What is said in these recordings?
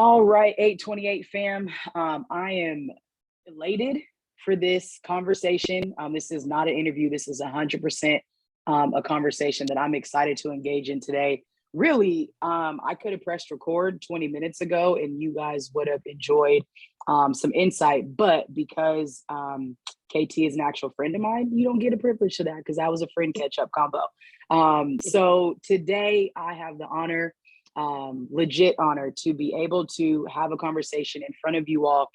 All right, 828 fam. I am elated for this conversation. This is not an interview. This is 100% a conversation that I'm excited to engage in today. Really, I could have pressed record 20 minutes ago and you guys would have enjoyed some insight. But because KT is an actual friend of mine, you don't get a privilege to that because that was a friend catch-up combo. So today I have the honor, legit honor, to be able to have a conversation in front of you all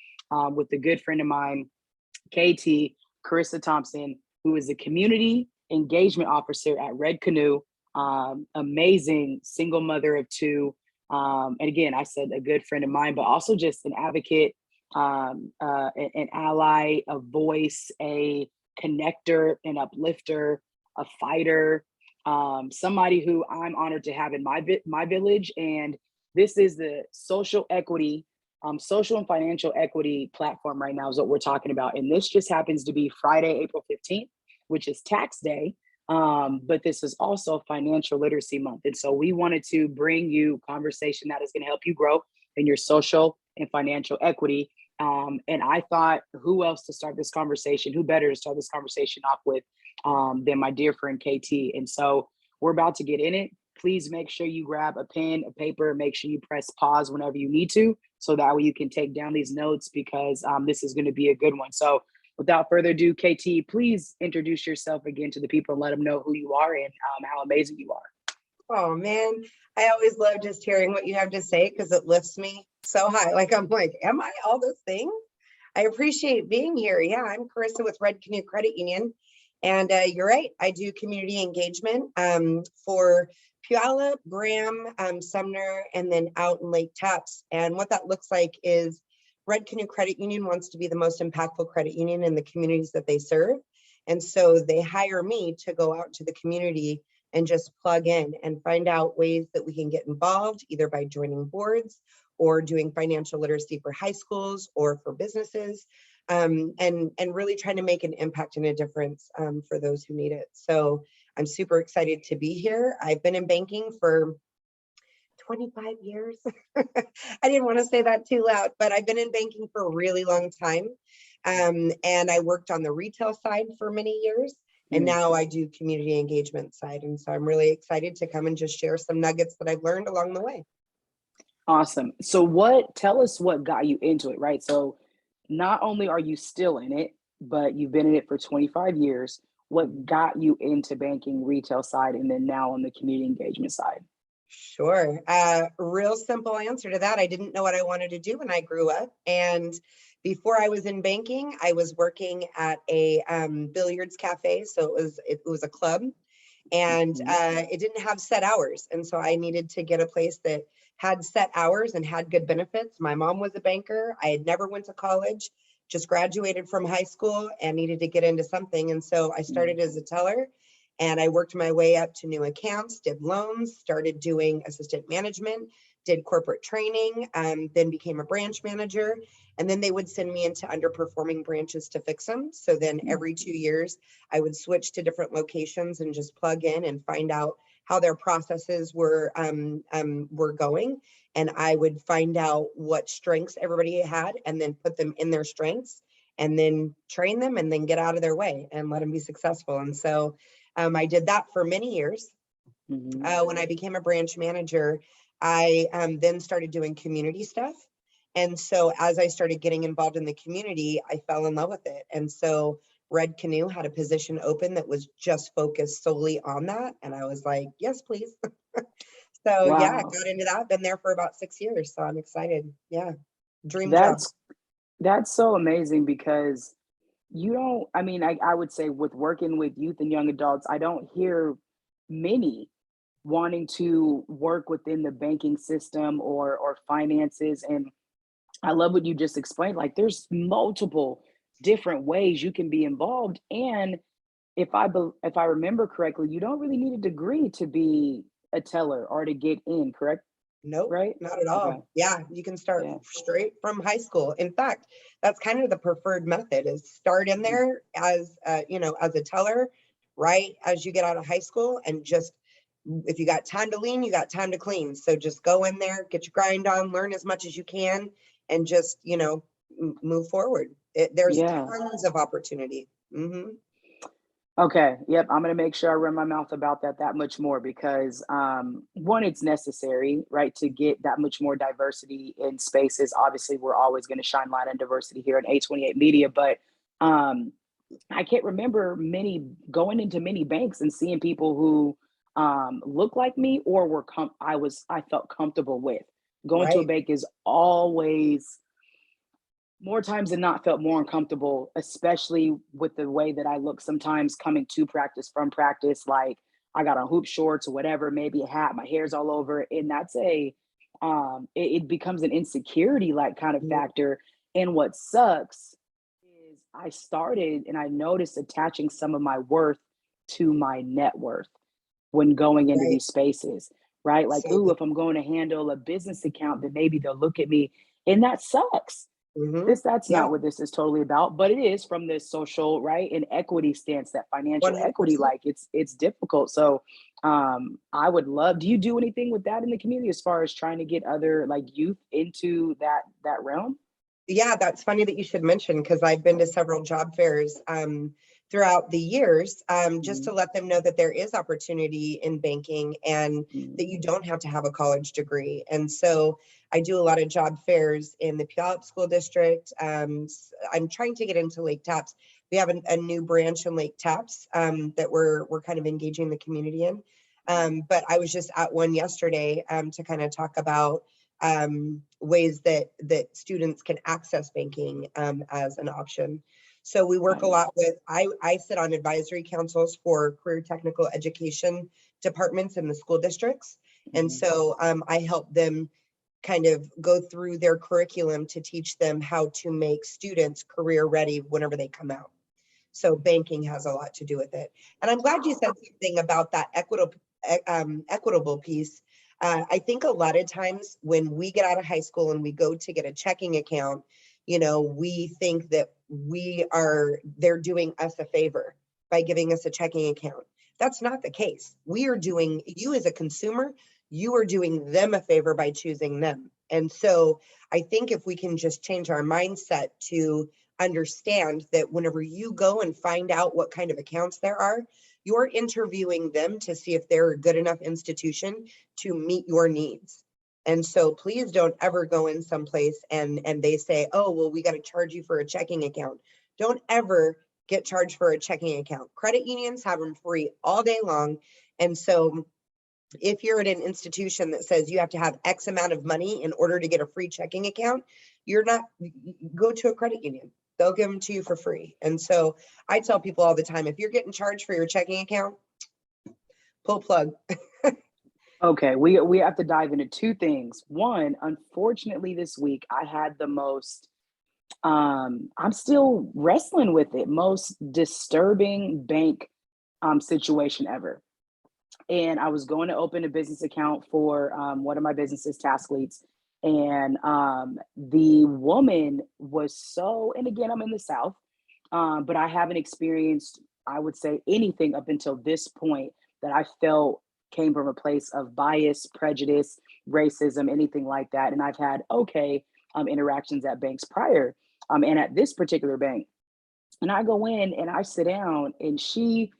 with a good friend of mine, KT, Karissa Thompson, who is a community engagement officer at Red Canoe, amazing single mother of two. And again, I said a good friend of mine, but also just an advocate, an ally, a voice, a connector, an uplifter, a fighter, somebody who I'm honored to have in my village. And this is the social equity, social and financial equity platform right now is what we're talking about. And this just happens to be Friday, April 15th, which is tax day. But this is also Financial Literacy Month. And so we wanted to bring you conversation that is going to help you grow in your social and financial equity. And I thought, who else to start this conversation? Who better to start this conversation off with than my dear friend KT? And so we're about to get in it. Please make sure you grab a pen, a paper, make sure you press pause whenever you need to, so that way you can take down these notes because this is going to be a good one. So without further ado, KT, please introduce yourself again to the people and let them know who you are and how amazing you are. Oh man, I always love just hearing what you have to say because it lifts me so high. I'm like, am I all those things? I appreciate being here. Yeah, I'm Karissa with Red Canoe Credit Union. And you're right, I do community engagement for Puyallup, Graham, Sumner, and then out in Lake Tapps. And what that looks like is Red Canoe Credit Union wants to be the most impactful credit union in the communities that they serve. And so they hire me to go out to the community and just plug in and find out ways that we can get involved, either by joining boards or doing financial literacy for high schools or for businesses, and really trying to make an impact and a difference for those who need it. So I'm super excited to be here. I've been in banking for 25 years. I didn't want to say that too loud, but I've been in banking for a really long time. And I worked on the retail side for many years. And now I do community engagement side. And so I'm really excited to come and just share some nuggets that I've learned along the way. Awesome. So tell us what got you into it, right? So not only are you still in it, but you've been in it for 25 years. What got you into banking, retail side, and then now on the community engagement side? Sure. Real simple answer to that. I didn't know what I wanted to do when I grew up. And before I was in banking, I was working at a billiards cafe. So it was a club, and it didn't have set hours. And so I needed to get a place that had set hours and had good benefits. My mom was a banker. I had never went to college, just graduated from high school and needed to get into something. And so I started as a teller. And I worked my way up to new accounts, did loans, started doing assistant management, did corporate training, then became a branch manager. And then they would send me into underperforming branches to fix them. So then every 2 years, I would switch to different locations and just plug in and find out how their processes were going. And I would find out what strengths everybody had and then put them in their strengths and then train them and then get out of their way and let them be successful. And so I did that for many years. When I became a branch manager, I then started doing community stuff. And so as I started getting involved in the community, I fell in love with it. And so Red Canoe had a position open that was just focused solely on that. And I was like, yes, please. So wow. Yeah, I got into that. Been there for about 6 years. So I'm excited. Yeah. Dream job. That's so amazing because I would say with working with youth and young adults, I don't hear many wanting to work within the banking system or finances. And I love what you just explained. Like there's multiple different ways you can be involved. And if I remember correctly, you don't really need a degree to be a teller or to get in, correct? Nope, right? Not at all. Okay. Yeah, you can start straight from high school. In fact, that's kind of the preferred method is start in there as, as a teller, right? As you get out of high school and just if you got time to lean, you got time to clean. So just go in there, get your grind on, learn as much as you can, and just, move forward. There's Yeah. tons of opportunity. Okay. Yep. I'm going to make sure I run my mouth about that much more because, one, it's necessary, right, to get that much more diversity in spaces. Obviously, we're always going to shine light on diversity here in A28 Media, but um, I can't remember many going into many banks and seeing people who look like me or I felt comfortable with. Going to a Right. bank is always more times than not felt more uncomfortable, especially with the way that I look sometimes coming to practice from practice. Like I got on hoop shorts or whatever, maybe a hat, my hair's all over. And that's it becomes an insecurity like kind of Mhm. factor. And what sucks is I started and I noticed attaching some of my worth to my net worth when going into Right. these spaces, right? Like, So, ooh, if I'm going to handle a business account, then maybe they'll look at me. And that sucks. That's yeah, not what this is totally about, but it is from this social, right, and equity stance, that financial equity, 100%. like it's difficult. So I would love, do you do anything with that in the community as far as trying to get other like youth into that realm? Yeah, that's funny that you should mention because I've been to several job fairs throughout the years, just to Mhm, let them know that there is opportunity in banking and mhm. that you don't have to have a college degree. And so I do a lot of job fairs in the Puyallup School District. I'm trying to get into Lake Taps. We have a new branch in Lake Taps that we're kind of engaging the community in. But I was just at one yesterday to kind of talk about ways that students can access banking as an option. So we work a Nice. lot with, I sit on advisory councils for career technical education departments in the school districts. And Mhm. so I help them kind of go through their curriculum to teach them how to make students career ready whenever they come out. So banking has a lot to do with it. And I'm glad you said something about that equitable piece. I think a lot of times when we get out of high school and we go to get a checking account, we think that they're doing us a favor by giving us a checking account. That's not the case. We are doing, you as a consumer, you are doing them a favor by choosing them. And so I think if we can just change our mindset to understand that whenever you go and find out what kind of accounts there are, you're interviewing them to see if they're a good enough institution to meet your needs. And so please don't ever go in someplace and they say, oh, well, we got to charge you for a checking account. Don't ever get charged for a checking account. Credit unions have them free all day long. And so if you're at an institution that says you have to have X amount of money in order to get a free checking account, you're not, go to a credit union. They'll give them to you for free. And so I tell people all the time, if you're getting charged for your checking account, pull plug. Okay, we have to dive into two things. One, unfortunately, this week I had the most I'm still wrestling with it, most disturbing bank situation ever. And I was going to open a business account for one of my businesses, Task Leads. And the woman was so, and again, I'm in the South, but I haven't experienced, I would say, anything up until this point that I felt came from a place of bias, prejudice, racism, anything like that. And I've had okay interactions at banks prior, and at this particular bank. And I go in and I sit down, and she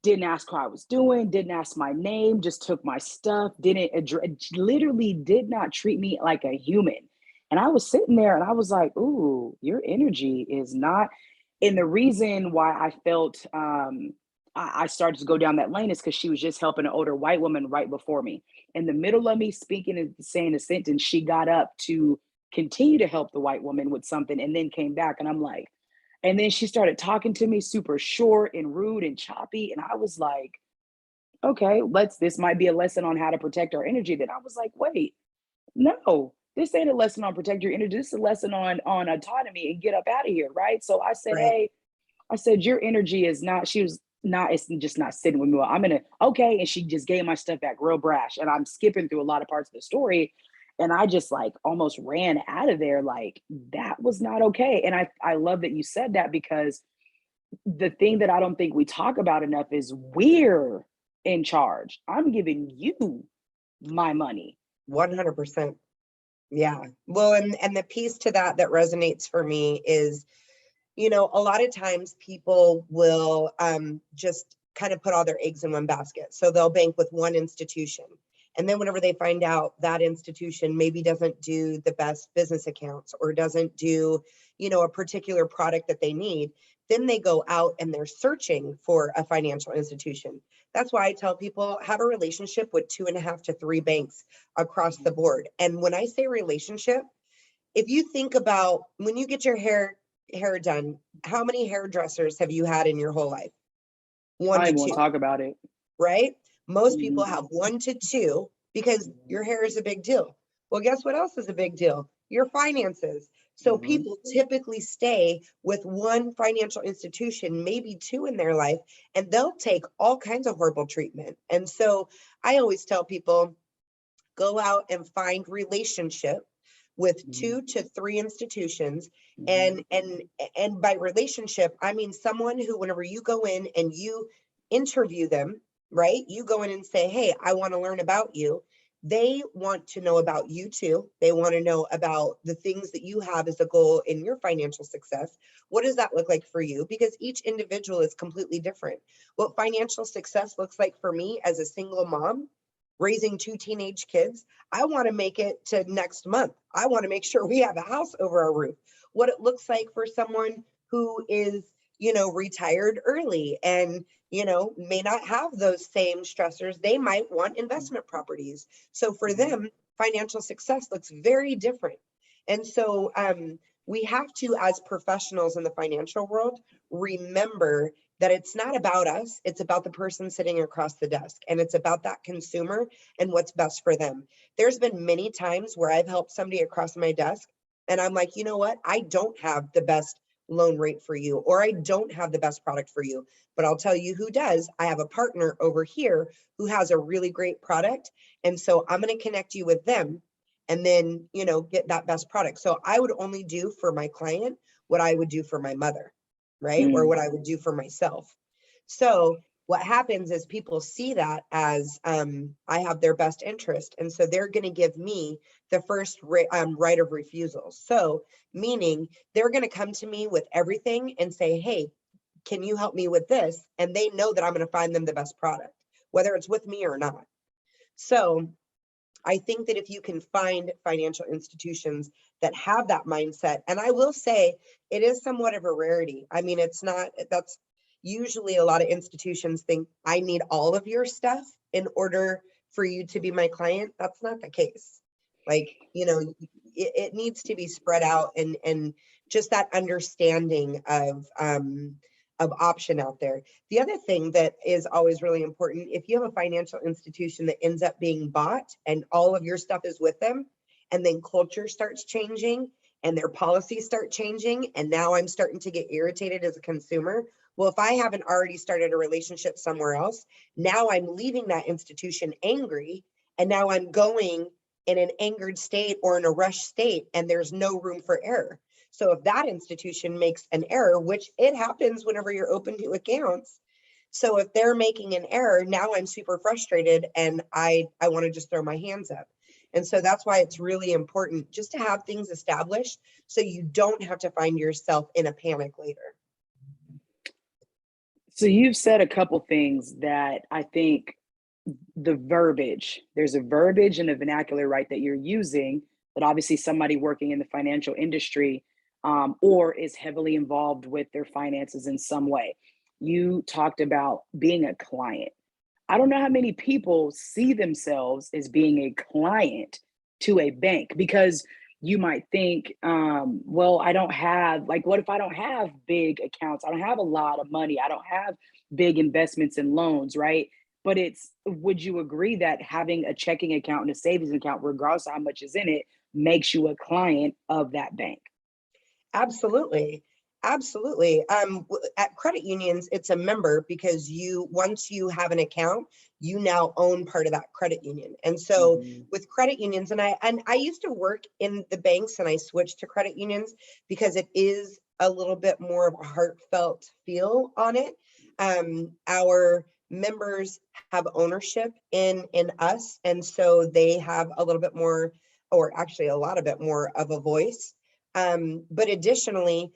didn't ask how I was doing, didn't ask my name, just took my stuff, didn't address, literally did not treat me like a human. And I was sitting there and I was like, ooh, your energy is not. And the reason why I felt I started to go down that lane is because she was just helping an older white woman right before me. In the middle of me speaking and saying a sentence, she got up to continue to help the white woman with something and then came back. And I'm like, and then she started talking to me super short and rude and choppy. And I was like, okay, this might be a lesson on how to protect our energy. Then I was like, wait, no, this ain't a lesson on protect your energy. This is a lesson on autonomy and get up out of here. Right. So I said, Right. hey, I said, your energy is not, she was not, it's just not sitting with me. Well, I'm gonna, okay. And she just gave my stuff back real brash. And I'm skipping through a lot of parts of the story. And I just like almost ran out of there. Like that was not okay. And I love that you said that because the thing that I don't think we talk about enough is we're in charge. I'm giving you my money. 100%. Yeah. Well, and the piece to that that resonates for me is, you know, a lot of times people will just kind of put all their eggs in one basket. So they'll bank with one institution. And then whenever they find out that institution maybe doesn't do the best business accounts or doesn't do, you know, a particular product that they need, then they go out and they're searching for a financial institution. That's why I tell people have a relationship with 2.5 to 3 banks across the board. And when I say relationship, if you think about when you get your hair done, how many hairdressers have you had in your whole life? 1 I to even want 2, to talk about it. right? Most people Mhm. have 1 to 2 because your hair is a big deal. Well, guess what else is a big deal? Your finances. So Mhm. people typically stay with one financial institution, maybe 2 in their life, and they'll take all kinds of horrible treatment. And so I always tell people, go out and find relationship with Mhm. 2 to 3 institutions. Mhm. And by relationship, I mean someone who, whenever you go in and you interview them, right, you go in and say, hey, I want to learn about you. They want to know about you too. They want to know about the things that you have as a goal in your financial success. What does that look like for you? Because each individual is completely different. What financial success looks like for me as a single mom raising 2 teenage kids, I want to make it to next month. I want to make sure we have a house over our roof. What it looks like for someone who is, you know, retired early and, you know, may not have those same stressors. They might want investment properties. So for Mhm. them, financial success looks very different. And so we have to, as professionals in the financial world, remember that it's not about us, it's about the person sitting across the desk, and it's about that consumer and what's best for them. There's been many times where I've helped somebody across my desk and I'm like, you know what? I don't have the best loan rate for you, or I don't have the best product for you, but I'll tell you who does. I have a partner over here who has a really great product. And so I'm going to connect you with them and then, you know, get that best product. So I would only do for my client what I would do for my mother, right? Or Mm. what I would do for myself. So what happens is people see that as I have their best interest. And so they're going to give me the first right of refusal. So meaning they're going to come to me with everything and say, hey, can you help me with this? And they know that I'm going to find them the best product, whether it's with me or not. So I think that if you can find financial institutions that have that mindset, and I will say it is somewhat of a rarity. I mean, it's not, that's usually a lot of institutions think I need all of your stuff in order for you to be my client. That's not the case. Like, you know, it needs to be spread out and just that understanding of option out there. The other thing that is always really important, if you have a financial institution that ends up being bought and all of your stuff is with them, and then culture starts changing and their policies start changing, and now I'm starting to get irritated as a consumer. Well, if I haven't already started a relationship somewhere else, now I'm leaving that institution angry, and now I'm going in an angered state or in a rushed state, and there's no room for error. So if that institution makes an error, which it happens whenever you're open to accounts. So if they're making an error, now I'm super frustrated and I want to just throw my hands up. And so that's why it's really important just to have things established so you don't have to find yourself in a panic later. So you've said a couple things that I think there's a verbiage and a vernacular, right, that you're using that obviously somebody working in the financial industry or is heavily involved with their finances in some way. You talked about being a client. I don't know how many people see themselves as being a client to a bank because you might think, well, I don't have, like, what if I don't have big accounts? I don't have a lot of money. I don't have big investments and loans, right? But would you agree that having a checking account and a savings account, regardless of how much is in it, makes you a client of that bank? Absolutely. Absolutely. At credit unions, it's a member because once you have an account, you now own part of that credit union. And so Mhm. with credit unions, and I used to work in the banks and I switched to credit unions because it is a little bit more of a heartfelt feel on it. Our members have ownership in us, and so they have a little bit more, or actually a lot of bit more of a voice. But additionally,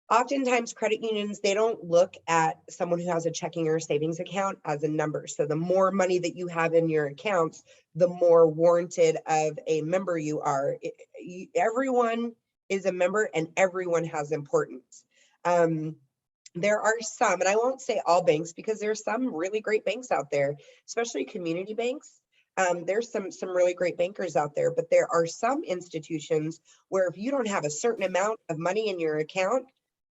oftentimes credit unions, they don't look at someone who has a checking or savings account as a number. So the more money that you have in your accounts, the more warranted of a member you are. Everyone is a member and everyone has importance. There are some, and I won't say all banks, because there's some really great banks out there, especially community banks. There's some really great bankers out there, but there are some institutions where if you don't have a certain amount of money in your account,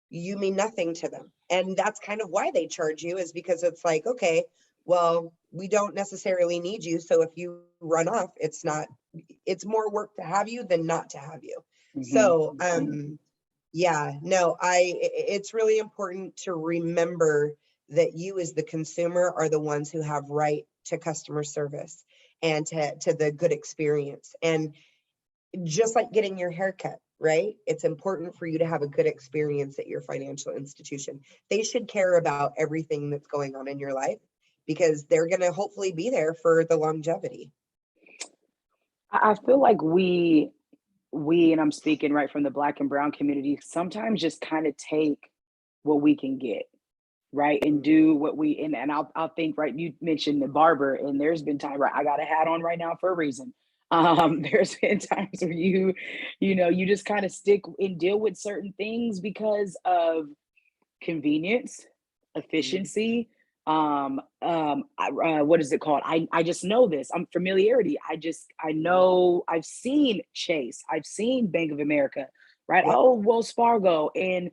you mean nothing to them. And that's kind of why they charge you, is because it's like, okay, well, we don't necessarily need you. So if you run off, it's more work to have you than not to have you. So, yeah, no, it's really important to remember that you as the consumer are the ones who have right to customer service and to the good experience. And just like getting your hair cut, right? It's important for you to have a good experience at your financial institution. They should care about everything that's going on in your life, because they're going to hopefully be there for the longevity. I feel like we, and I'm speaking right from the Black and Brown community, sometimes just kind of take what we can get, right? And do what we, and I'll think, right, you mentioned the barber, and there's been time, right, I got a hat on right now for a reason. There's been times where you just kind of stick and deal with certain things because of convenience, efficiency, what is it called? I just know this. I'm familiarity. I know, I've seen Chase, I've seen Bank of America, right? Yep. Oh, Wells Fargo. And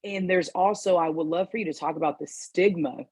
there's also, I would love for you to talk about the stigma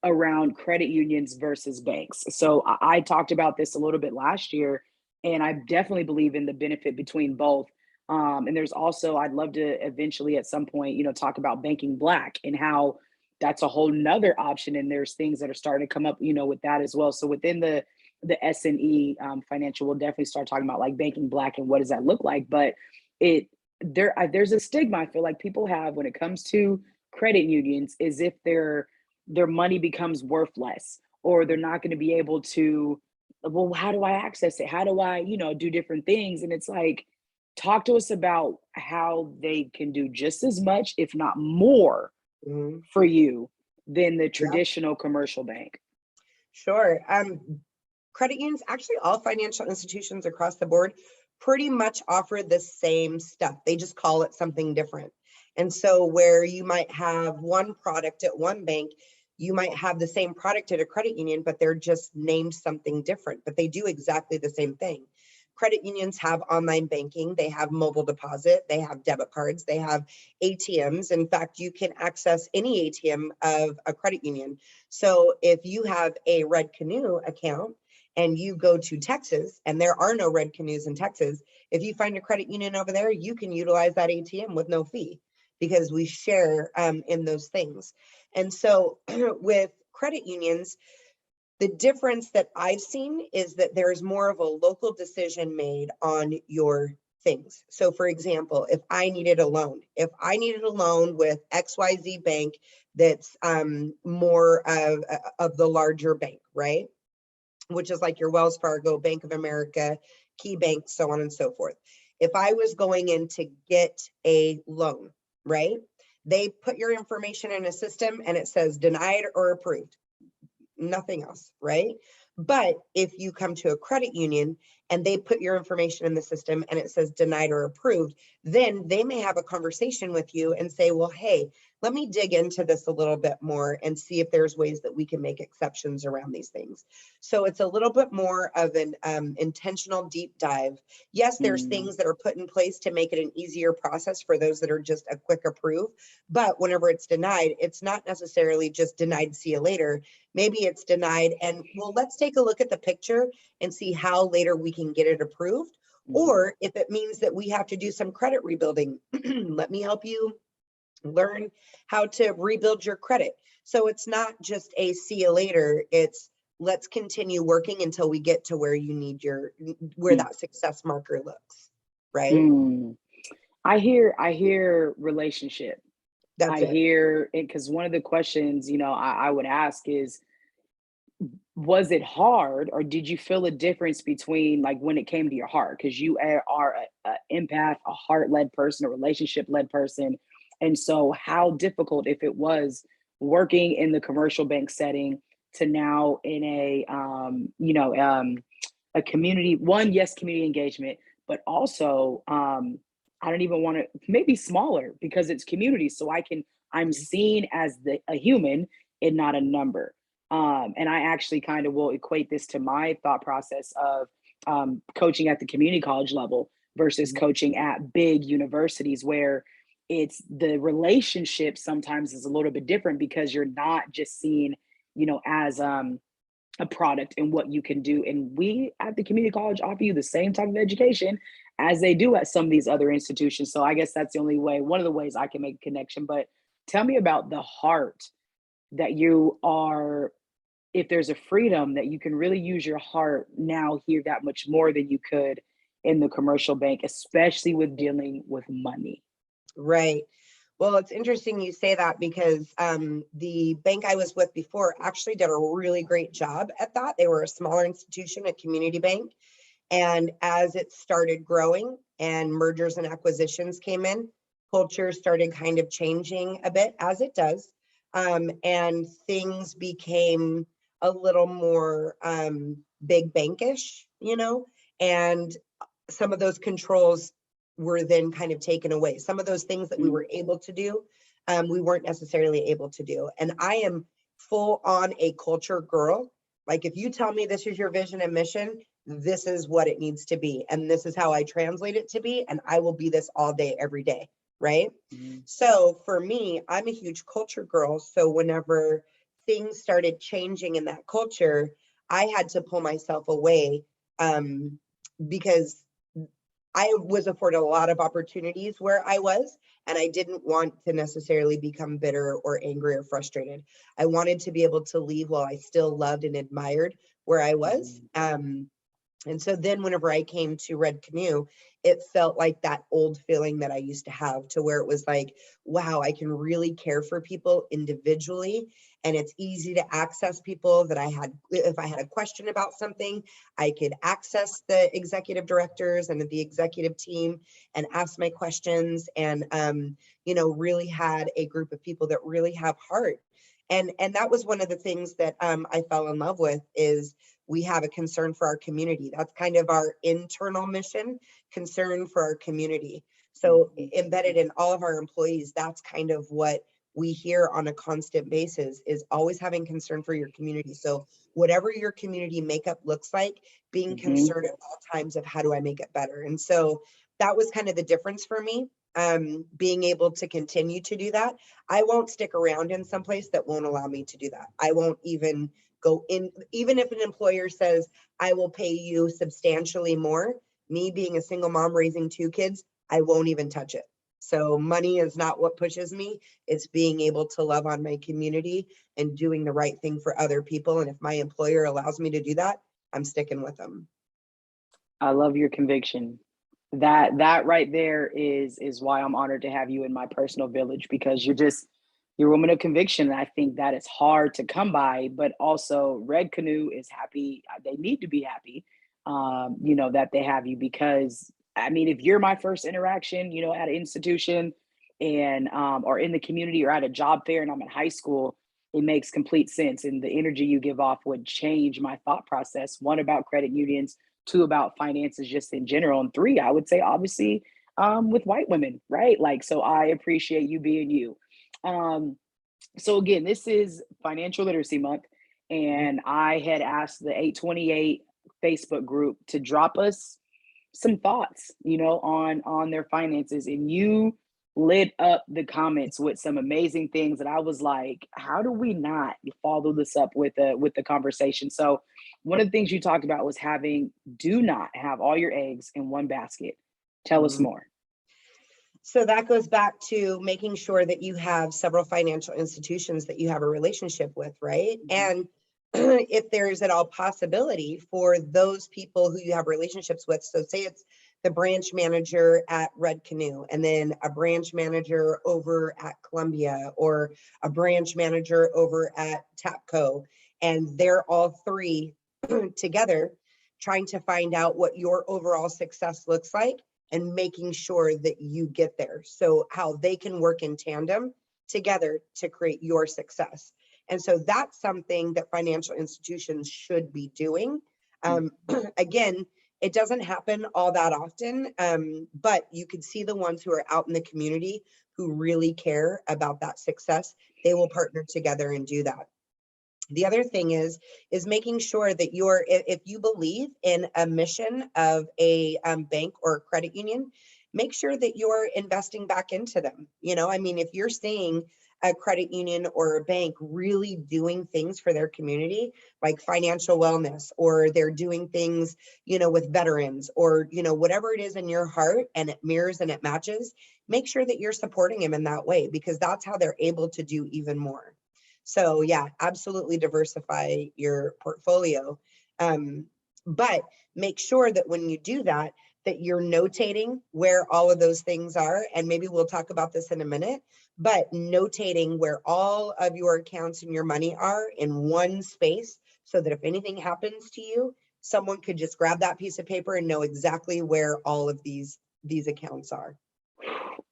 around credit unions versus banks. So I talked about this a little bit last year, and I definitely believe in the benefit between both. And there's also, I'd love to eventually at some point, talk about banking Black and how that's a whole nother option. And there's things that are starting to come up, with that as well. So within the SNE financial, we'll definitely start talking about like banking Black and what does that look like. But there's a stigma I feel like people have when it comes to credit unions, is if their money becomes worth less, or they're not going to be able to, well, how do I access it? How do I, do different things? And it's like, talk to us about how they can do just as much, if not more, for you than the traditional commercial bank. Sure. Credit unions, actually all financial institutions across the board, pretty much offer the same stuff. They just call it something different. And so where you might have one product at one bank, you might have the same product at a credit union, but they're just named something different, but they do exactly the same thing. Credit unions have online banking, they have mobile deposit, they have debit cards, they have ATMs. In fact, you can access any ATM of a credit union. So if you have a Red Canoe account and you go to Texas and there are no Red Canoes in Texas, if you find a credit union over there, you can utilize that ATM with no fee, because we share in those things. And so with credit unions, the difference that I've seen is that there is more of a local decision made on your things. So for example, if I needed a loan with XYZ bank, that's more of the larger bank, right? Which is like your Wells Fargo, Bank of America, Key Bank, so on and so forth. If I was going in to get a loan, right? They put your information in a system and it says denied or approved. Nothing else, right? But if you come to a credit union and they put your information in the system and it says denied or approved, then they may have a conversation with you and say, well, hey, let me dig into this a little bit more and see if there's ways that we can make exceptions around these things. So it's a little bit more of an intentional deep dive. Yes, there's things that are put in place to make it an easier process for those that are just a quick approve. But whenever it's denied, it's not necessarily just denied, see you later. Maybe it's denied and, well, let's take a look at the picture and see how later we can get it approved. Or if it means that we have to do some credit rebuilding, let me help you learn how to rebuild your credit. So it's not just a see you later, it's let's continue working until we get to where you need where that success marker looks, right? I hear relationship. That's I it. hear it because one of the questions, I would ask is, was it hard or did you feel a difference between like when it came to your heart? Because you are a empath, a heart-led person, a relationship-led person. And so how difficult if it was working in the commercial bank setting to now in a community, one, yes, community engagement, but also I don't even want to maybe smaller because it's community. So I'm seen as a human and not a number. And I actually kind of will equate this to my thought process of coaching at the community college level versus Mhm. coaching at big universities where it's the relationship sometimes is a little bit different because you're not just seen, as a product and what you can do. And we at the community college offer you the same type of education as they do at some of these other institutions. So I guess that's the only way, one of the ways I can make a connection. But tell me about the heart that you are, if there's a freedom that you can really use your heart now here that much more than you could in the commercial bank, especially with dealing with money. Right. Well, it's interesting you say that because the bank I was with before actually did a really great job at that. They were a smaller institution, a community bank. And as it started growing and mergers and acquisitions came in, culture started kind of changing a bit, as it does. And things became a little more big bankish, and some of those controls were then kind of taken away. Some of those things that we Mm, were able to do, we weren't necessarily able to do. And I am full on a culture girl. Like if you tell me this is your vision and mission, this is what it needs to be. And this is how I translate it to be. And I will be this all day, every day. Right. mm, So for me, I'm a huge culture girl. So whenever things started changing in that culture, I had to pull myself away because I was afforded a lot of opportunities where I was, and I didn't want to necessarily become bitter or angry or frustrated. I wanted to be able to leave while I still loved and admired where I was. mm, And so then whenever I came to Red Canoe, it felt like that old feeling that I used to have, to where it was like, wow, I can really care for people individually. And it's easy to access people that if I had a question about something, I could access the executive directors and the executive team and ask my questions, and, really had a group of people that really have heart. And that was one of the things that I fell in love with, is we have a concern for our community. That's kind of our internal mission, concern for our community. So mhm, embedded in all of our employees, that's kind of what we hear on a constant basis, is always having concern for your community. So whatever your community makeup looks like, being mhm. concerned at all times of how do I make it better. And so that was kind of the difference for me, being able to continue to do that. I won't stick around in some place that won't allow me to do that. I won't even go in, even if an employer says, I will pay you substantially more. Me being a single mom raising 2 kids, I won't even touch it. So money is not what pushes me. It's being able to love on my community and doing the right thing for other people. And if my employer allows me to do that, I'm sticking with them. I love your conviction. That right there is why I'm honored to have you in my personal village because you're a woman of conviction. And I think that is hard to come by, but also Red Canoe is happy. They need to be happy, that they have you because I mean, if you're my first interaction, at an institution and or in the community or at a job fair and I'm in high school, it makes complete sense. And the energy you give off would change my thought process. One about credit unions, two about finances just in general, and three, I would say obviously with white women, right? Like, so I appreciate you being you. Um, so again, this is Financial Literacy Month, and I had asked the 828 Facebook group to drop us some thoughts, on their finances, and you lit up the comments with some amazing things that I was like, how do we not follow this up with the conversation? So one of the things you talked about was do not have all your eggs in one basket. Tell us Mhm. more. So that goes back to making sure that you have several financial institutions that you have a relationship with, right? Mhm, And if there's at all possibility for those people who you have relationships with, so say it's the branch manager at Red Canoe, and then a branch manager over at Columbia, or a branch manager over at Tapco. And they're all three together trying to find out what your overall success looks like and making sure that you get there. So how they can work in tandem together to create your success. And so that's something that financial institutions should be doing. Again, it doesn't happen all that often, but you can see the ones who are out in the community who really care about that success. They will partner together and do that. The other thing is making sure that if you believe in a mission of a bank or a credit union, make sure that you're investing back into them. You know, I mean, if you're seeing a credit union or a bank really doing things for their community, like financial wellness, or they're doing things, you know, with veterans, or, you know, whatever it is in your heart and it mirrors and it matches, make sure that you're supporting them in that way, because that's how they're able to do even more. So yeah, absolutely diversify your portfolio. But make sure that when you do that, that you're notating where all of those things are. And maybe we'll talk about this in a minute, but notating where all of your accounts and your money are in one space, so that if anything happens to you, someone could just grab that piece of paper and know exactly where all of these accounts are.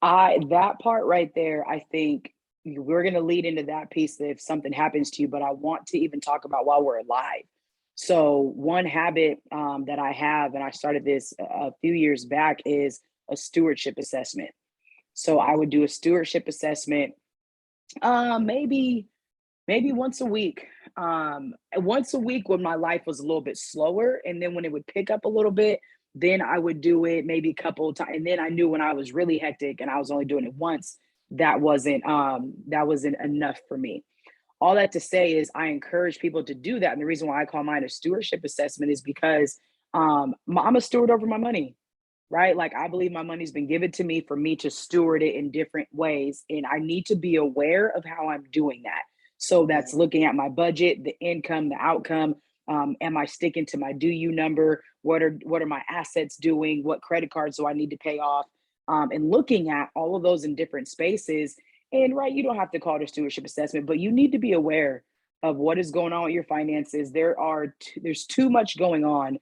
That part right there, I think we're going to lead into that piece if something happens to you, but I want to even talk about while we're alive. So one habit that I have, and I started this a few years back, is a stewardship assessment. So I would do a stewardship assessment maybe once a week. Once a week when my life was a little bit slower, and then when it would pick up a little bit, then I would do it maybe a couple of times. And then I knew when I was really hectic and I was only doing it once, that wasn't enough for me. All that to say is I encourage people to do that. And the reason why I call mine a stewardship assessment is because I'm a steward over my money, right? Like, I believe my money's been given to me for me to steward it in different ways. And I need to be aware of how I'm doing that. So that's looking at my budget, the income, the outcome. Am I sticking to my do-you number? What are my assets doing? What credit cards do I need to pay off? And looking at all of those in different spaces. And right, you don't have to call it a stewardship assessment, but you need to be aware of what is going on with your finances. There's too much going on,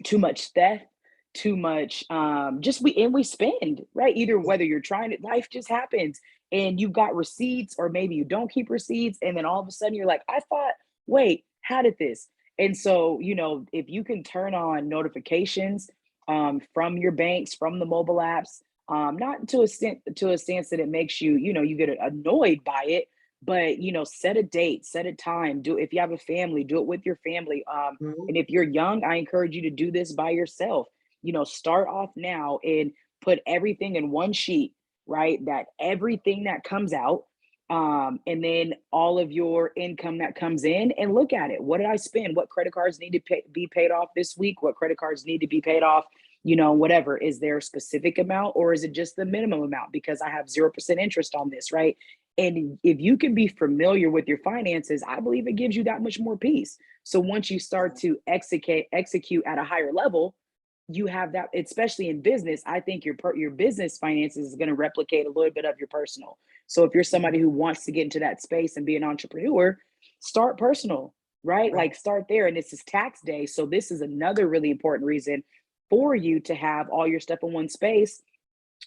too much theft, too much we spend, right? Either whether you're trying to, life just happens and you've got receipts, or maybe you don't keep receipts, and then all of a sudden you're like, I thought, wait, how did this? And so, you know, if you can turn on notifications from your banks, from the mobile apps, not to a stance that it makes you, you know, you get annoyed by it, but, you know, set a date, set a time. Do, if you have a family, do it with your family. And if you're young, I encourage you to do this by yourself. You know, start off now and put everything in one sheet, right? That everything that comes out, and then all of your income that comes in, and look at it. What did I spend? What credit cards need to be paid off this week? What credit cards need to be paid off? You know, whatever. Is there a specific amount, or is it just the minimum amount because I have 0% interest on this, right? And if you can be familiar with your finances, I believe it gives you that much more peace. So once you start to execute at a higher level, you have that, especially in business. I think your business finances is going to replicate a little bit of your personal. So if you're somebody who wants to get into that space and be an entrepreneur, start personal, right? Like, start there. And this is tax day. So this is another really important reason for you to have all your stuff in one space,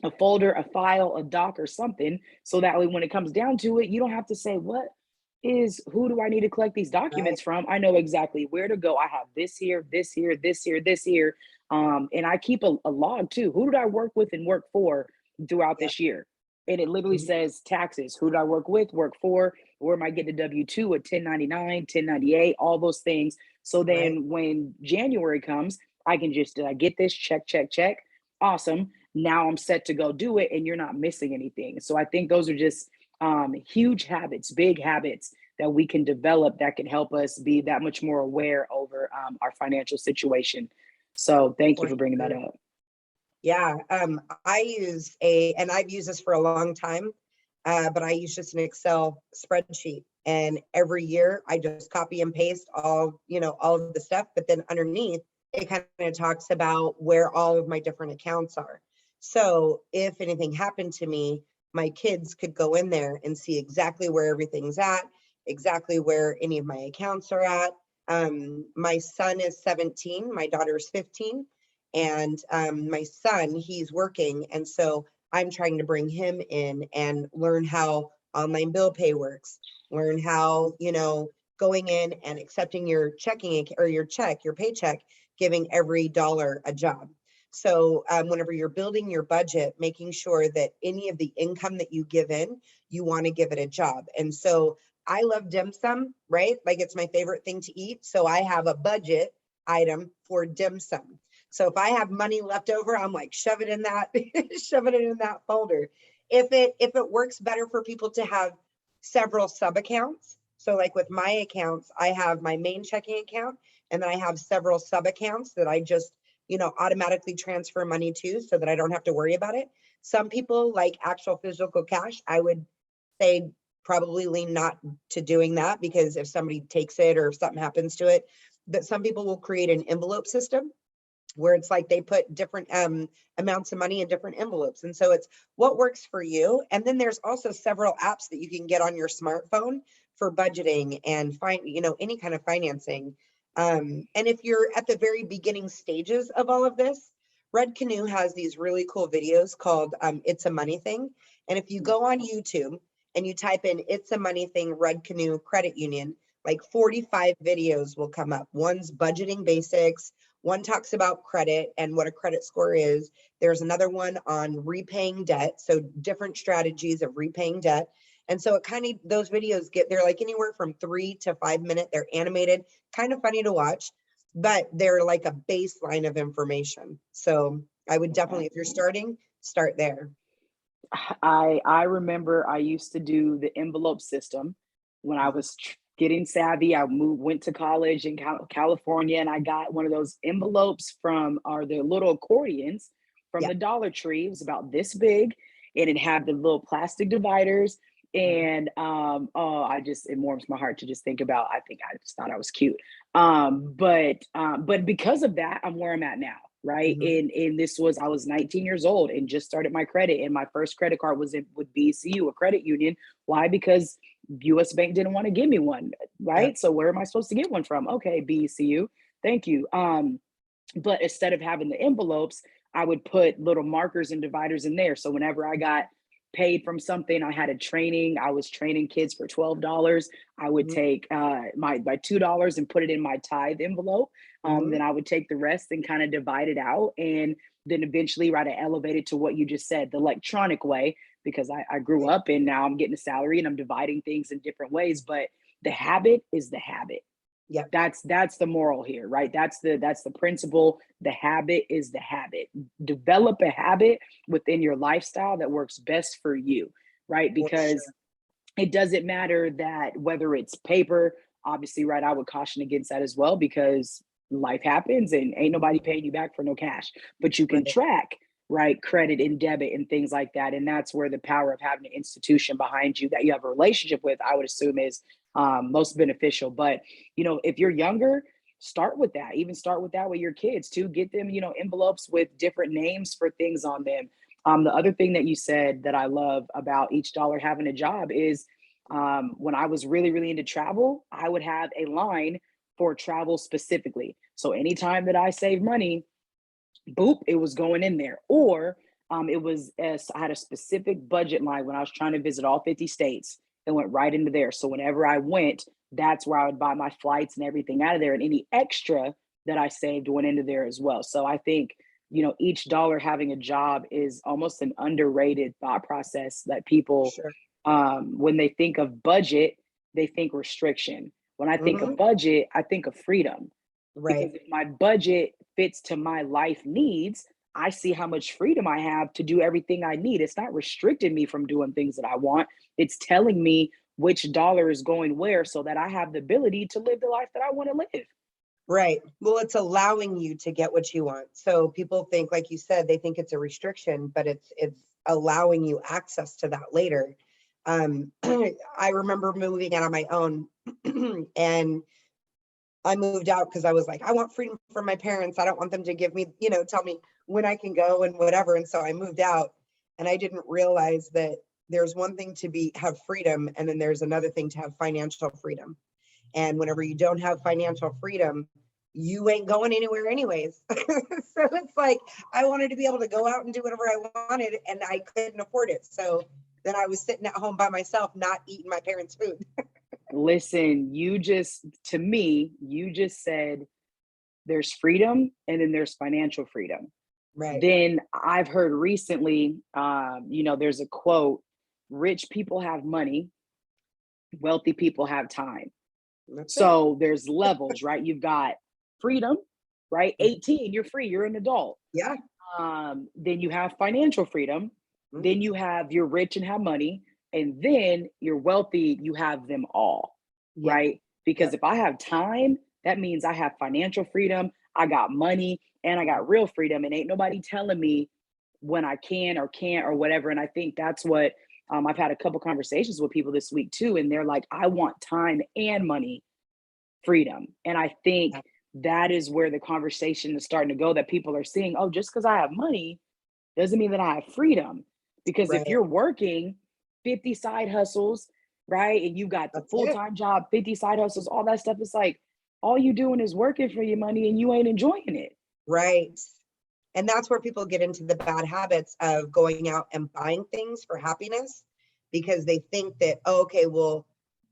a folder, a file, a doc, or something. So that way, when it comes down to it, you don't have to say, who do I need to collect these documents from? I know exactly where to go. I have this here, this here, this here, this here. And I keep a log too. Who did I work with and work for throughout this year? And it literally says taxes. Who did I work with, work for? Where am I getting a W-2, a 1099, 1098, all those things. So then when January comes, I can just, did I get this? Check, check, check. Awesome. Now I'm set to go do it, and you're not missing anything. So I think those are just huge habits, big habits that we can develop that can help us be that much more aware over our financial situation. So thank you for bringing that up. Yeah, and I've used this for a long time, but I use just an Excel spreadsheet, and every year I just copy and paste all of the stuff, but then underneath it kind of talks about where all of my different accounts are. So if anything happened to me, my kids could go in there and see exactly where everything's at, exactly where any of my accounts are at. My son is 17, my daughter is 15, and my son, he's working. And so I'm trying to bring him in and learn how online bill pay works, learn how, going in and accepting your checking or your paycheck, giving every dollar a job. So whenever you're building your budget, making sure that any of the income that you give in, you want to give it a job. And so I love dim sum, right? Like it's my favorite thing to eat. So I have a budget item for dim sum. So if I have money left over, I'm like, shove it in that, shoving it in that folder. If it works better for people to have several sub accounts. So like with my accounts, I have my main checking account, and then I have several sub accounts that I just, automatically transfer money to so that I don't have to worry about it. Some people like actual physical cash. I would say probably lean not to doing that, because if somebody takes it or if something happens to it, that some people will create an envelope system where it's like they put different amounts of money in different envelopes. And so it's what works for you. And then there's also several apps that you can get on your smartphone for budgeting and any kind of financing. And if you're at the very beginning stages of all of this, Red Canoe has these really cool videos called It's a Money Thing. And if you go on YouTube and you type in It's a Money Thing, Red Canoe Credit Union, like 45 videos will come up. One's budgeting basics. One talks about credit and what a credit score is. There's another one on repaying debt. So different strategies of repaying debt. And so those videos they're like anywhere from 3 to 5 minutes. They're animated, kind of funny to watch, but they're like a baseline of information. So I would definitely, if you're starting, start there. I remember I used to do the envelope system when I was getting savvy. I went to college in California, and I got one of those envelopes the little accordions from the Dollar Tree. It was about this big, and it had the little plastic dividers. And it warms my heart to just think about. I think I just thought I was cute. But because of that, I'm where I'm at now. Right. And I was 19 years old and just started my credit. And my first credit card was with BCU, a credit union. Why? Because US Bank didn't want to give me one. Right. Yeah. So where am I supposed to get one from? Okay, BCU. Thank you. But instead of having the envelopes, I would put little markers and dividers in there. So whenever I got paid from something, I had I was training kids for $12. I would take my $2 and put it in my tithe envelope. Then I would take the rest and kind of divide it out. And then eventually, I elevated to what you just said, the electronic way, because I grew up and now I'm getting a salary and I'm dividing things in different ways. But the habit is the habit. Yeah, that's the moral here, right? That's the principle. The habit is the habit. Develop a habit within your lifestyle that works best for you, right? Because it doesn't matter that whether it's paper, obviously, right? I would caution against that as well, because life happens and ain't nobody paying you back for no cash. But you can track, right, credit and debit and things like that. And that's where the power of having an institution behind you that you have a relationship with, I would assume, is most beneficial. But if you're younger, start with that. Even start with that with your kids too. Get them envelopes with different names for things on them. The other thing that you said that I love about each dollar having a job is when I was really, really into travel, I would have a line for travel specifically. So anytime that I saved money, boop, it was going in there. Or I had a specific budget line when I was trying to visit all 50 states. It went right into there. So whenever I went, that's where I would buy my flights and everything out of there. And any extra that I saved went into there as well. So I think, each dollar having a job is almost an underrated thought process that people, when they think of budget, they think restriction. When I think of budget, I think of freedom. Right. Because if my budget fits to my life needs, I see how much freedom I have to do everything I need. It's not restricting me from doing things that I want. It's telling me which dollar is going where so that I have the ability to live the life that I want to live. Right. Well, it's allowing you to get what you want. So people think, like you said, they think it's a restriction, but it's allowing you access to that later. I remember moving out on my own and I moved out because I was like, I want freedom from my parents. I don't want them to give me, tell me when I can go and whatever. And so I moved out, and I didn't realize that there's one thing to have freedom, and then there's another thing to have financial freedom. And whenever you don't have financial freedom, you ain't going anywhere anyways. So it's like, I wanted to be able to go out and do whatever I wanted, and I couldn't afford it. So then I was sitting at home by myself, not eating my parents' food. Listen, to me, you just said there's freedom and then there's financial freedom. Right. Then I've heard recently, there's a quote: rich people have money, wealthy people have time. That's it. So there's levels, right? You've got freedom, right? 18, you're free, you're an adult. Yeah. Then you have financial freedom. Then you have, you're rich and have money. And then you're wealthy, you have them all, Yeah. right? Because if I have time, that means I have financial freedom, I got money, and I got real freedom. And ain't nobody telling me when I can or can't or whatever. And I think that's what I've had a couple conversations with people this week too. And they're like, I want time and money freedom. And I think that is where the conversation is starting to go, that people are seeing, oh, just because I have money doesn't mean that I have freedom. Because if Right. you're working 50 side hustles, right, and you got the That's it. full-time job, 50 side hustles, all that stuff, it's like all you doing is working for your money and you ain't enjoying it. Right. And that's where people get into the bad habits of going out and buying things for happiness, because they think that, oh, okay, well,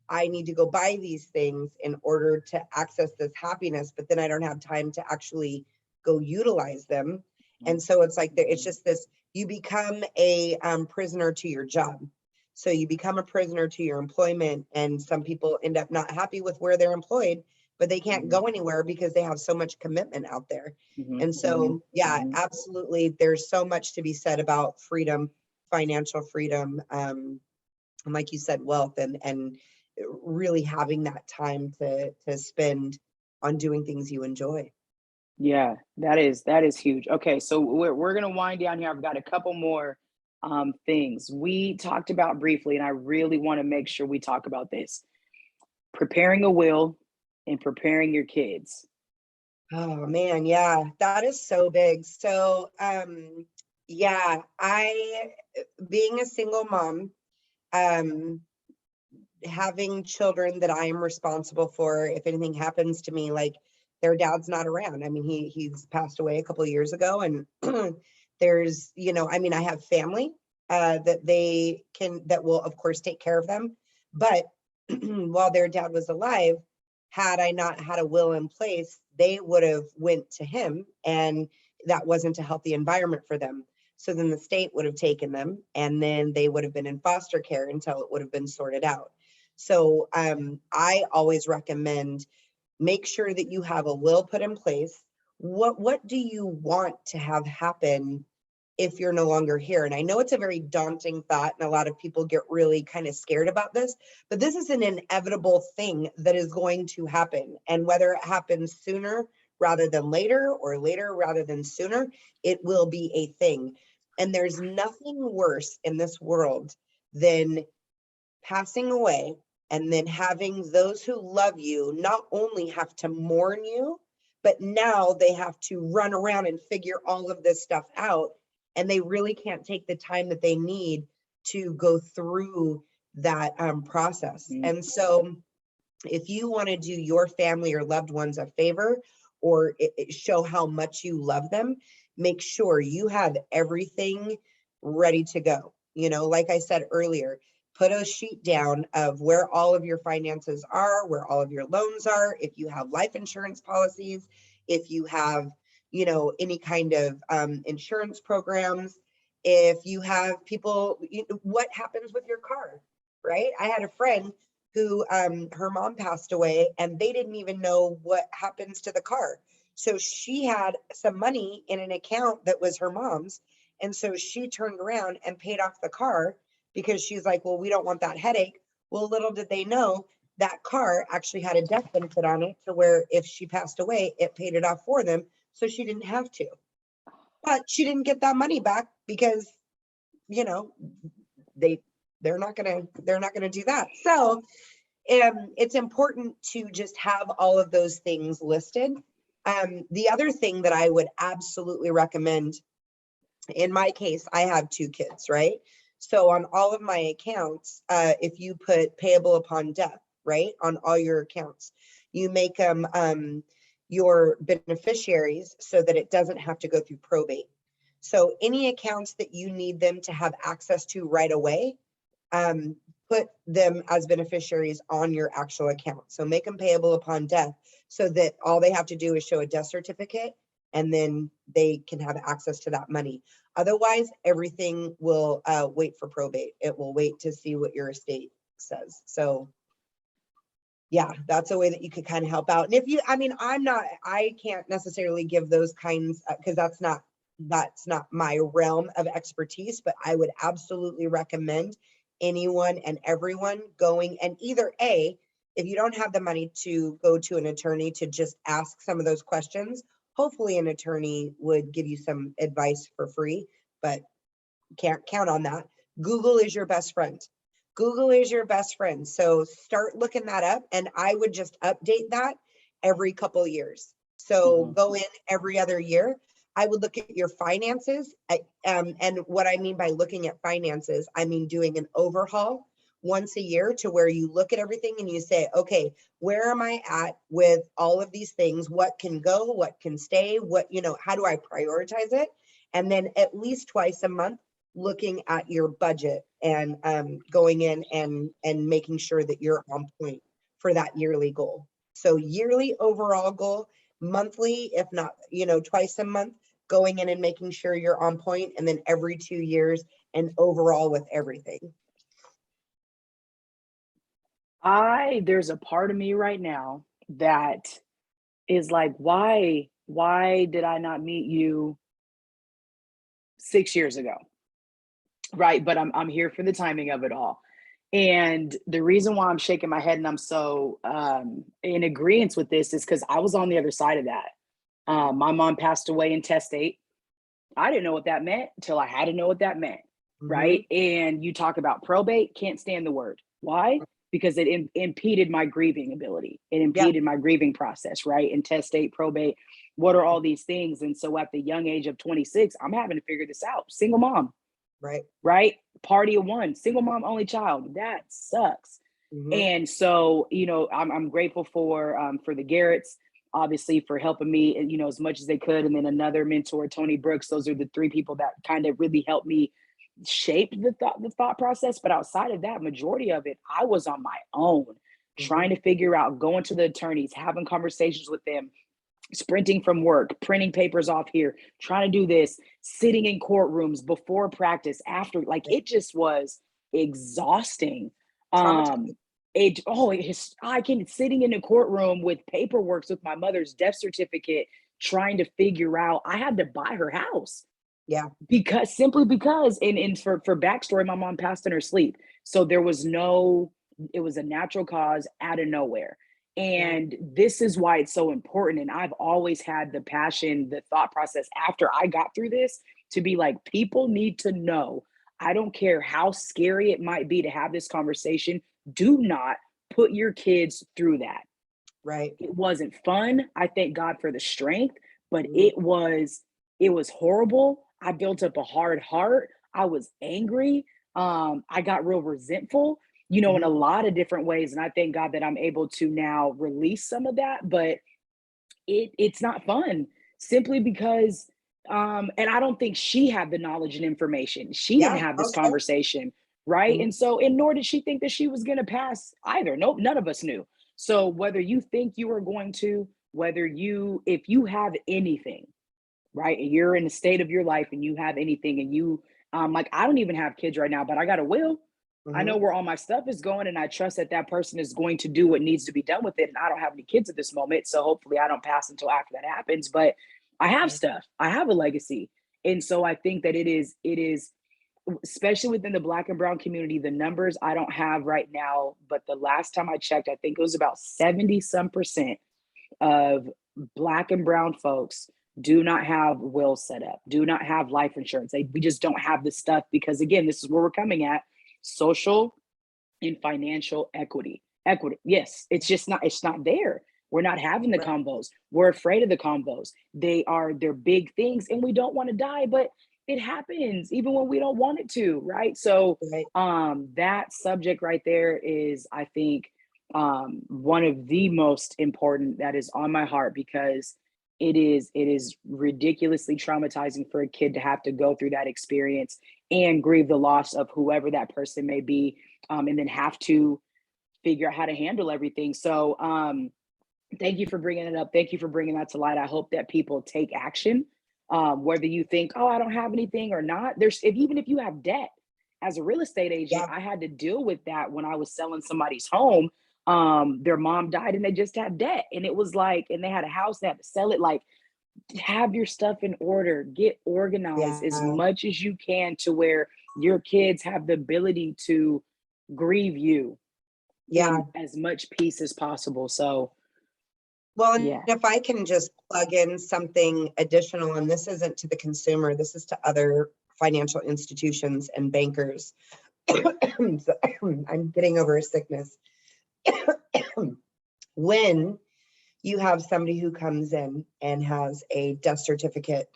I need to go buy these things in order to access this happiness, but then I don't have time to actually go utilize them. And so it's like, it's just this, you become a prisoner to your job. So you become a prisoner to your employment, and some people end up not happy with where they're employed, but they can't go anywhere because they have so much commitment out there. And so, yeah, absolutely. There's so much to be said about freedom, financial freedom, and like you said, wealth, and really having that time to spend on doing things you enjoy. Yeah, that is huge. Okay, so we're gonna wind down here. I've got a couple more things we talked about briefly, and I really want to make sure we talk about this: preparing a will and preparing your kids. Oh man, yeah, that is so big. So, yeah, being a single mom, um, having children that I am responsible for, if anything happens to me, like their dad's not around. I mean, he's passed away a couple of years ago, and there's, I mean, I have family that will of course take care of them. But while their dad was alive, had I not had a will in place, they would have went to him, and that wasn't a healthy environment for them. So then the state would have taken them, and then they would have been in foster care until it would have been sorted out. So I always recommend, make sure that you have a will put in place. What do you want to have happen if you're no longer here? And I know it's a very daunting thought, and a lot of people get really kind of scared about this, but this is an inevitable thing that is going to happen. And whether it happens sooner rather than later, or later rather than sooner, it will be a thing. And there's nothing worse in this world than passing away and then having those who love you not only have to mourn you, but now they have to run around and figure all of this stuff out. And they really can't take the time that they need to go through that process. And so if you want to do your family or loved ones a favor, or show how much you love them, make sure you have everything ready to go. Like I said earlier, put a sheet down of where all of your finances are, where all of your loans are, if you have life insurance policies, if you have, any kind of insurance programs, if you have people, what happens with your car, right? I had a friend who her mom passed away, and they didn't even know what happens to the car. So she had some money in an account that was her mom's. And so she turned around and paid off the car, because she's like, well, we don't want that headache. Well, little did they know that car actually had a death benefit on it, to where if she passed away, it paid it off for them. So she didn't have to. But she didn't get that money back because, they're not gonna do that. So it's important to just have all of those things listed. The other thing that I would absolutely recommend, in my case, I have 2 kids, right? So on all of my accounts, if you put payable upon death, right, on all your accounts, you make them your beneficiaries so that it doesn't have to go through probate. So any accounts that you need them to have access to right away, put them as beneficiaries on your actual account. So make them payable upon death so that all they have to do is show a death certificate and then they can have access to that money. Otherwise, everything will wait for probate. It will wait to see what your estate says. So yeah, that's a way that you could kind of help out. And if you, I mean, I can't necessarily give those kinds, because that's not my realm of expertise, but I would absolutely recommend anyone and everyone going and either A, if you don't have the money to go to an attorney to just ask some of those questions, hopefully an attorney would give you some advice for free, but can't count on that. Google is your best friend. Google is your best friend. So start looking that up, and I would just update that every couple of years. So go in every other year. I would look at your finances. And what I mean by looking at finances, I mean doing an overhaul once a year to where you look at everything and you say, okay, where am I at with all of these things? What can go, what can stay, what, how do I prioritize it? And then at least twice a month, looking at your budget and going in and making sure that you're on point for that yearly goal. So yearly overall goal, monthly, if not, twice a month, going in and making sure you're on point, and then every 2 years and overall with everything. There's a part of me right now that is like, why did I not meet you 6 years ago? Right. But I'm here for the timing of it all. And the reason why I'm shaking my head and I'm so in agreement with this is because I was on the other side of that. My mom passed away intestate. I didn't know what that meant until I had to know what that meant. Right. And you talk about probate, can't stand the word. Why? Because it impeded my grieving ability. It impeded my grieving process, right? Intestate, probate, what are all these things? And so at the young age of 26, I'm having to figure this out. Single mom. Right. Party of one, single mom, only child. That sucks. And so, I'm grateful for the Garretts, obviously, for helping me, as much as they could. And then another mentor, Tony Brooks. Those are the 3 people that kind of really helped me shape the thought process. But outside of that, majority of it, I was on my own, trying to figure out, going to the attorneys, having conversations with them, sprinting from work, printing papers off here, trying to do this, sitting in courtrooms before practice, after, like, it just was exhausting. Sitting in a courtroom with paperwork with my mother's death certificate, trying to figure out, I had to buy her house. Yeah. Because and for backstory, my mom passed in her sleep. So it was a natural cause out of nowhere. And this is why it's so important. And I've always had the passion, the thought process after I got through this to be like, people need to know. I don't care how scary it might be to have this conversation. Do not put your kids through that. Right. It wasn't fun. I thank God for the strength, but it was horrible. I built up a hard heart. I was angry. I got real resentful, in a lot of different ways. And I thank God that I'm able to now release some of that, but it's not fun, simply because, and I don't think she had the knowledge and information. She didn't have this conversation, right? And so, and nor did she think that she was going to pass either. Nope, none of us knew. So whether you think you are going to, if you have anything, right, and you're in the state of your life and you have anything, and you, like, I don't even have kids right now, but I got a will. I know where all my stuff is going, and I trust that person is going to do what needs to be done with it. And I don't have any kids at this moment, so hopefully I don't pass until after that happens. But I have stuff. I have a legacy. And so I think that it is, especially within the Black and Brown community, the numbers I don't have right now, but the last time I checked, I think it was about 70% of Black and Brown folks do not have wills set up, do not have life insurance. We just don't have the stuff because, again, this is where we're coming at: social and financial equity. Equity. Yes. It's not there. We're not having the Right. combos. We're afraid of the combos. They're big things and we don't want to die, but it happens even when we don't want it to, right? So Right. that subject right there is, I think, one of the most important that is on my heart because it is ridiculously traumatizing for a kid to have to go through that experience and grieve the loss of whoever that person may be, and then have to figure out how to handle everything. So thank you for bringing it up. Thank you for bringing that to light. I hope that people take action, whether you think, oh, I don't have anything or not. Even if you have debt, as a real estate agent, Yeah. I had to deal with that when I was selling somebody's home. Their mom died and they just had debt, and it was like, and they had a house, they had to sell it. Like, have your stuff in order, get organized as Yeah. much as you can to where your kids have the ability to grieve you Yeah. in as much peace as possible. So Well, and yeah. if I can just plug in something additional, and this isn't to the consumer, this is to other financial institutions and bankers. I'm getting over a sickness. When you have somebody who comes in and has a death certificate,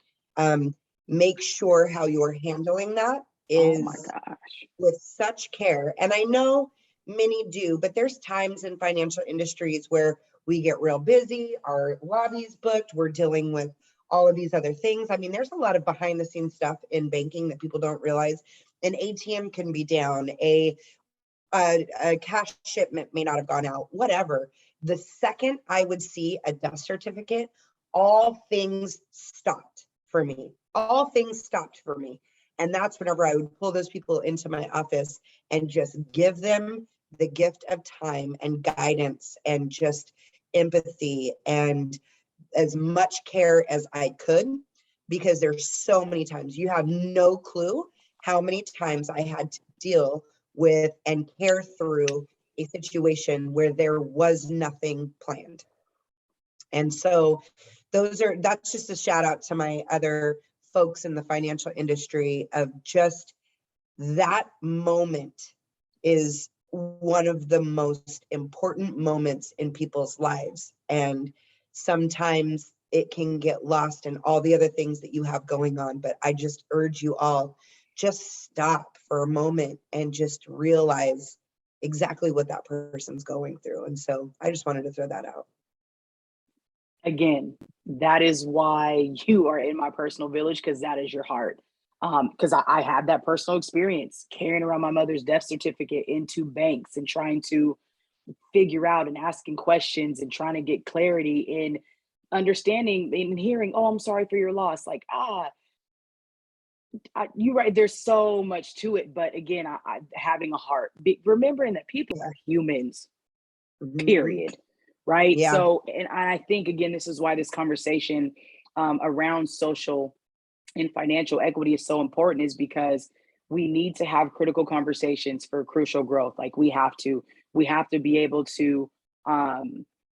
make sure how you're handling that Oh my is gosh. with such care. And I know many do, but there's times in financial industries where we get real busy, our lobby's booked, we're dealing with all of these other things. I mean, there's a lot of behind the scenes stuff in banking that people don't realize. An ATM can be down, a cash shipment may not have gone out, whatever. The second I would see a death certificate, all things stopped for me. All things stopped for me. And that's whenever I would pull those people into my office and just give them the gift of time and guidance and just empathy and as much care as I could, because there's so many times you have no clue how many times I had to deal with and care through a situation where there was nothing planned. And so that's just a shout out to my other folks in the financial industry of just that moment is one of the most important moments in people's lives. And sometimes it can get lost in all the other things that you have going on. But I just urge you all, just stop for a moment and just realize exactly what that person's going through. And so I just wanted to throw that out. Again, that is why you are in my personal village, because that is your heart. Because I had that personal experience carrying around my mother's death certificate into banks and trying to figure out and asking questions and trying to get clarity in understanding and hearing, oh, I'm sorry for your loss. Like, you're right. There's so much to it. But again, having a heart, remembering that people Yeah. are humans, Mhm. period. Right. Yeah. So, and I think, again, this is why this conversation around social and financial equity is so important, is because we need to have critical conversations for crucial growth. Like, we have to be able to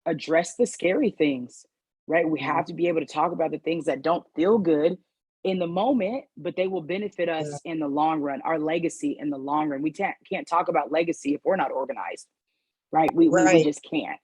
address the scary things, right? We Mhm. have to be able to talk about the things that don't feel good in the moment, but they will benefit Yeah. us in the long run, our legacy in the long run. We can't talk about legacy if we're not organized, right? We Right. just can't.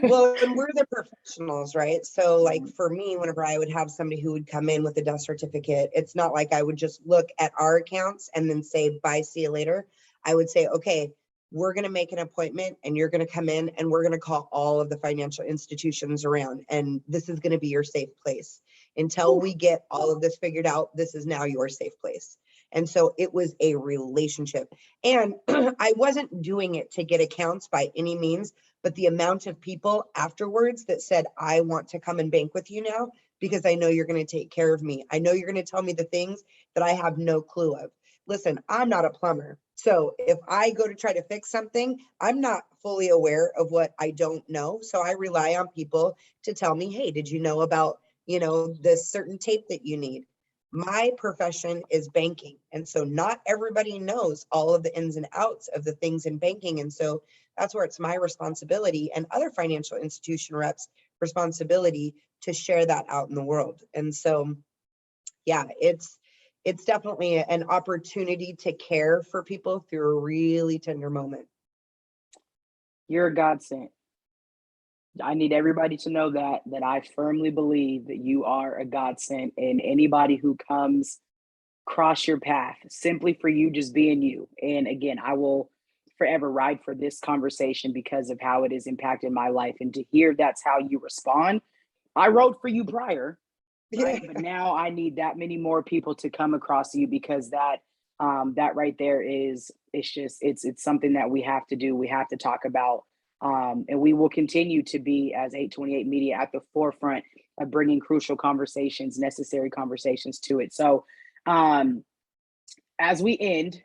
Well, and we're the professionals, right? So like for me, whenever I would have somebody who would come in with a death certificate, it's not like I would just look at our accounts and then say, bye, see you later. I would say, okay, we're going to make an appointment and you're going to come in and we're going to call all of the financial institutions around. And this is going to be your safe place. Until we get all of this figured out, this is now your safe place. And so it was a relationship. And I wasn't doing it to get accounts by any means, but the amount of people afterwards that said, I want to come and bank with you now because I know you're going to take care of me. I know you're going to tell me the things that I have no clue of. Listen, I'm not a plumber. So if I go to try to fix something, I'm not fully aware of what I don't know. So I rely on people to tell me, hey, did you know about, this certain tape that you need? My profession is banking. And so not everybody knows all of the ins and outs of the things in banking. And so that's where it's my responsibility and other financial institution reps' responsibility to share that out in the world. And so, yeah, it's definitely an opportunity to care for people through a really tender moment. You're a godsend. I need everybody to know that I firmly believe that you are a godsend, and anybody who comes cross your path simply for you just being you. And again, I will forever ride for this conversation because of how it has impacted my life. And to hear that's how you respond, I wrote for you prior, right? But now I need that many more people to come across you, because that right there is, it's something that we have to do. We have to talk about. And we will continue to be, as 828 Media, at the forefront of bringing crucial conversations, necessary conversations to it. So as we end,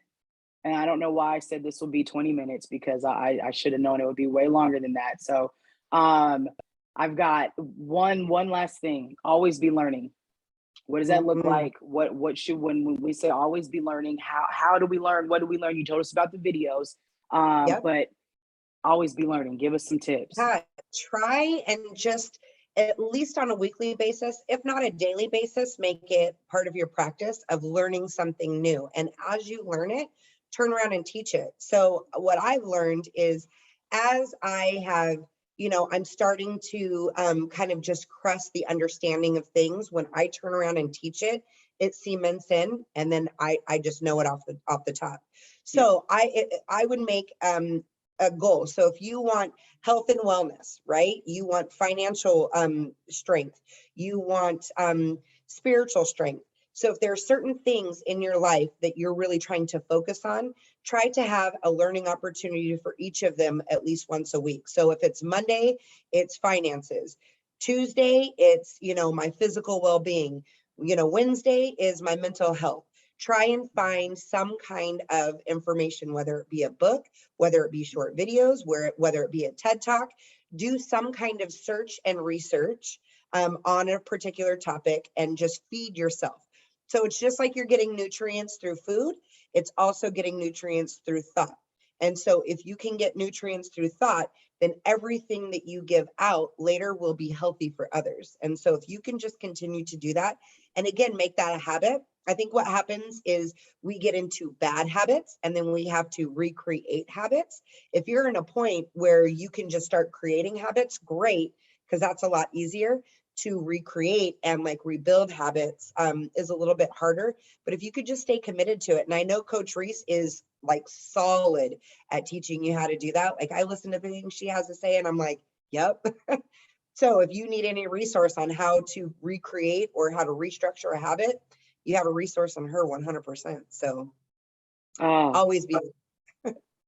and I don't know why I said this will be 20 minutes, because I should have known it would be way longer than that. So I've got one last thing. Always be learning. What does that look like? What should, when we say always be learning, how do we learn? What do we learn? You told us about the videos, but always be learning. Give us some tips. Try and just, at least on a weekly basis, if not a daily basis, make it part of your practice of learning something new. And as you learn it, turn around and teach it. So what I've learned is, as I have, I'm starting to kind of just crust the understanding of things. When I turn around and teach it, it cements in, and then I just know it off the top. So I would make a goal. So if you want health and wellness, right? You want financial strength, you want spiritual strength. So if there are certain things in your life that you're really trying to focus on, try to have a learning opportunity for each of them at least once a week. So if it's Monday, it's finances. Tuesday, it's, my physical well-being. Wednesday is my mental health. Try and find some kind of information, whether it be a book, whether it be short videos, whether it be a TED Talk. Do some kind of search and research on a particular topic, and just feed yourself. So it's just like you're getting nutrients through food, it's also getting nutrients through thought. And so if you can get nutrients through thought, then everything that you give out later will be healthy for others. And so if you can just continue to do that, and again, make that a habit. I think what happens is we get into bad habits, and then we have to recreate habits. If you're in a point where you can just start creating habits, great, because that's a lot easier. To recreate and like rebuild habits is a little bit harder, but if you could just stay committed to it. And I know Coach Rees is like solid at teaching you how to do that. Like, I listen to everything she has to say and I'm like, yep. So if you need any resource on how to recreate or how to restructure a habit, you have a resource on her 100%. So always be.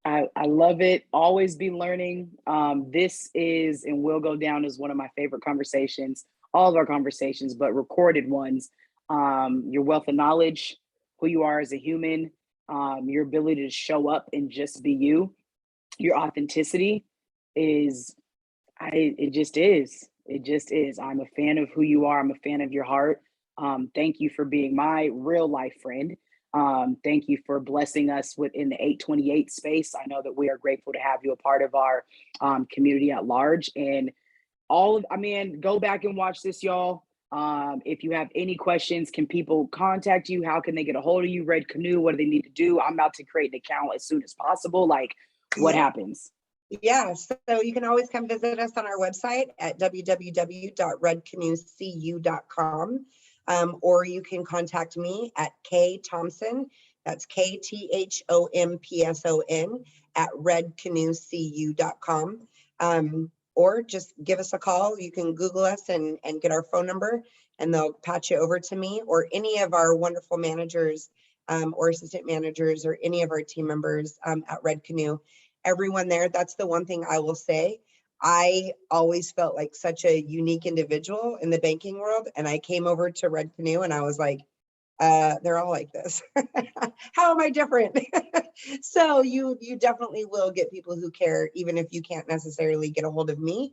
I love it. Always be learning. This is and will go down as one of my favorite conversations, all of our conversations, but recorded ones. Your wealth of knowledge, who you are as a human, your ability to show up and just be you, your authenticity is, it just is. It just is. I'm a fan of who you are. I'm a fan of your heart. Thank you for being my real life friend. Thank you for blessing us within the 828 space. I know that we are grateful to have you a part of our community at large. And go back and watch this, y'all. If you have any questions, can people contact you? How can they get a hold of you? Red Canoe, what do they need to do? I'm about to create an account as soon as possible. Like, what happens? Yeah, so you can always come visit us on our website at www.redcanoecu.com. Or you can contact me at K Thompson, that's KTHOMPSON at redcanoecu.com. Or just give us a call. You can Google us and get our phone number, and they'll patch you over to me or any of our wonderful managers or assistant managers or any of our team members at Red Canoe. Everyone there, that's the one thing I will say. I always felt like such a unique individual in the banking world. And I came over to Red Canoe and I was like, they're all like this. How am I different? So you definitely will get people who care, even if you can't necessarily get a hold of me,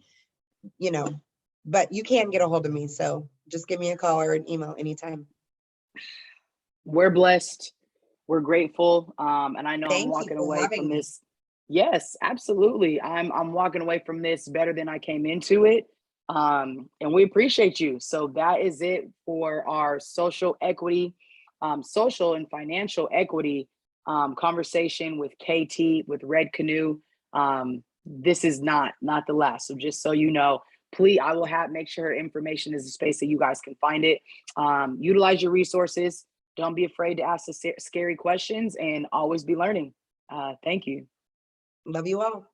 but you can get a hold of me. So just give me a call or an email anytime. We're blessed. We're grateful. And I know Thank I'm walking you for away having from me. this. Yes, absolutely. I'm walking away from this better than I came into it. And we appreciate you. So that is it for our social equity, social and financial equity conversation with KT, with Red Canoe. this is not the last. So just so you know, please, I will make sure her information is a space that you guys can find it. Utilize your resources. Don't be afraid to ask the scary questions, and always be learning. Thank you. Love you all.